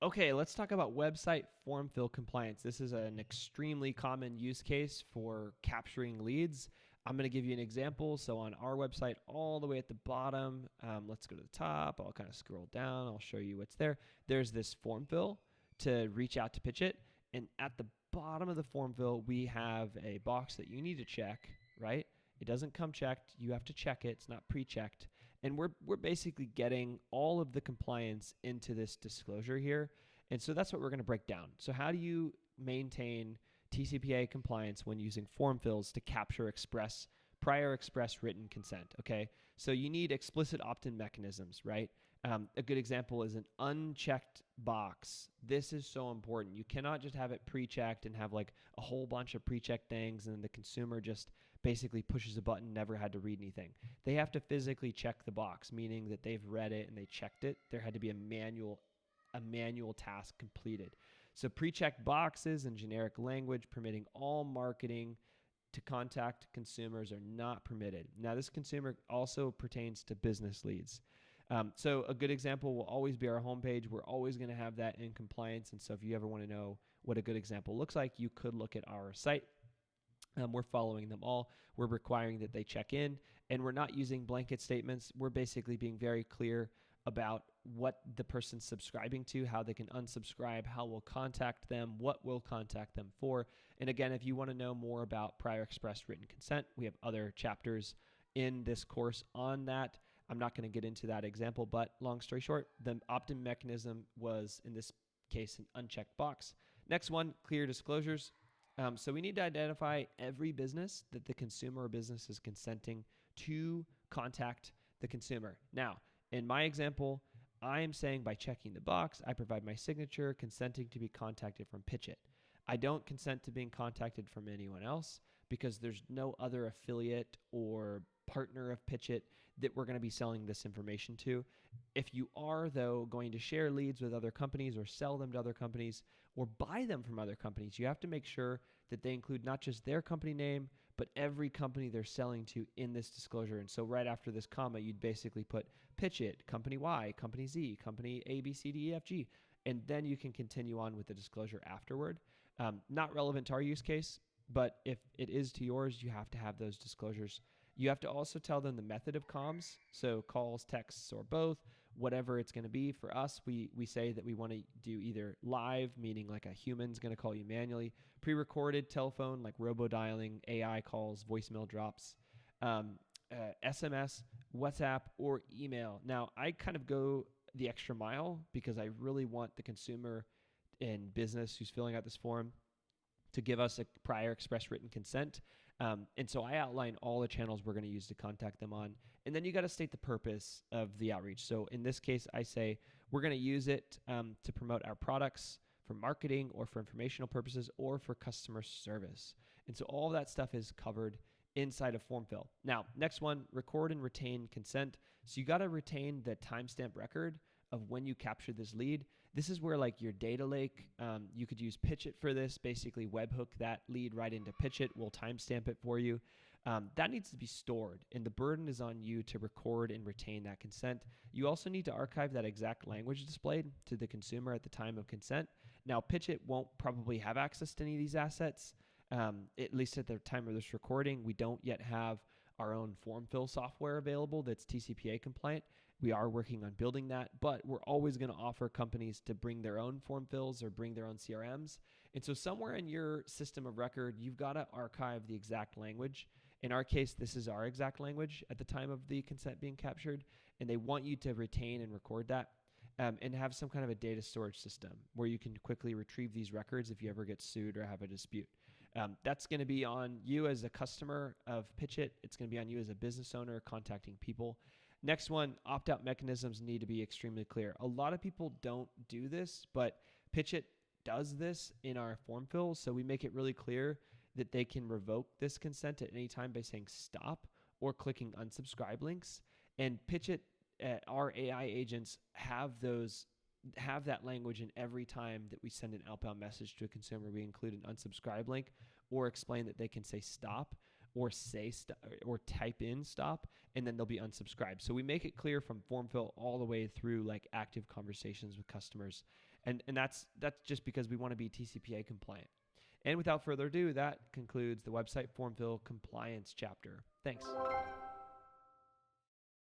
Okay, let's talk about website form fill compliance. This is an extremely common use case for capturing leads. I'm going to give you an example. So on our website, all the way at the bottom, let's go to the top. I'll kind of scroll down. I'll show you what's there. There's this form fill to reach out to Pitchit. And at the bottom of the form fill, we have a box that you need to check, right? It doesn't come checked. You have to check it. It's not pre-checked. And we're basically getting all of the compliance into this disclosure here. And so that's what we're going to break down. So how do you maintain TCPA compliance when using form fills to capture prior express written consent? Okay, so you need explicit opt-in mechanisms, right? A good example is an unchecked box. This is so important. You cannot just have it pre-checked and have like a whole bunch of pre-checked things and the consumer just basically pushes a button, never had to read anything. They have to physically check the box, meaning that they've read it and they checked it. There had to be a manual task completed. So pre-checked boxes and generic language permitting all marketing to contact consumers are not permitted. Now, this consumer also pertains to business leads. So a good example will always be our homepage. We're always going to have that in compliance. And so if you ever want to know what a good example looks like, you could look at our site. We're following them all. We're requiring that they check in, and we're not using blanket statements. We're basically being very clear about what the person's subscribing to, how they can unsubscribe, how we'll contact them, what we'll contact them for. And again, if you want to know more about prior express written consent, we have other chapters in this course on that. I'm not going to get into that example, but long story short, the opt-in mechanism was, in this case, an unchecked box. Next one, clear disclosures. So we need to identify every business that the consumer or business is consenting to contact the consumer. Now, in my example, I am saying by checking the box, I provide my signature, consenting to be contacted from Pitchit. I don't consent to being contacted from anyone else because there's no other affiliate or partner of Pitchit that we're going to be selling this information to. If you are, though, going to share leads with other companies or sell them to other companies or buy them from other companies, you have to make sure that they include not just their company name, but every company they're selling to in this disclosure. And so right after this comma, you'd basically put Pitchit, company Y, company Z, company A, B, C, D, E, F, G. And then you can continue on with the disclosure afterward. Not relevant to our use case, but if it is to yours, you have to have those disclosures. You have to also tell them the method of comms, so calls, texts, or both, whatever it's going to be. For us, we say that we want to do either live, meaning like a human's going to call you manually, pre-recorded telephone, like robo-dialing, AI calls, voicemail drops, SMS, WhatsApp, or email. Now, I kind of go the extra mile because I really want the consumer and business who's filling out this form to give us a prior express written consent. And so I outline all the channels we're going to use to contact them on. And then you got to state the purpose of the outreach. So in this case, I say we're going to use it to promote our products for marketing or for informational purposes or for customer service. And so all of that stuff is covered inside of form fill. Now, next one, record and retain consent. So you got to retain the timestamp record of when you captured this lead. This is where like your data lake, you could use Pitchit for this, basically webhook that lead right into Pitchit. We'll timestamp it for you. That needs to be stored, and the burden is on you to record and retain that consent. You also need to archive that exact language displayed to the consumer at the time of consent. Now, Pitchit won't probably have access to any of these assets, at least at the time of this recording. We don't yet have our own form fill software available that's TCPA compliant. We are working on building that, but we're always going to offer companies to bring their own form fills or bring their own CRMs. And so somewhere in your system of record, you've got to archive the exact language. In our case, this is our exact language at the time of the consent being captured, and they want you to retain and record that. And have some kind of a data storage system where you can quickly retrieve these records if you ever get sued or have a dispute. That's going to be on you as a customer of Pitchit. It's going to be on you as a business owner contacting people. Next one, opt-out mechanisms need to be extremely clear. A lot of people don't do this, but Pitchit does this in our form fill. So we make it really clear that they can revoke this consent at any time by saying stop or clicking unsubscribe links. And Pitchit, our AI agents have that language in every time that we send an outbound message to a consumer. We include an unsubscribe link or explain that they can say stop or or type in stop, and then they'll be unsubscribed. So we make it clear from form fill all the way through like active conversations with customers. And that's just because we want to be TCPA compliant. And without further ado, that concludes the website form fill compliance chapter. Thanks.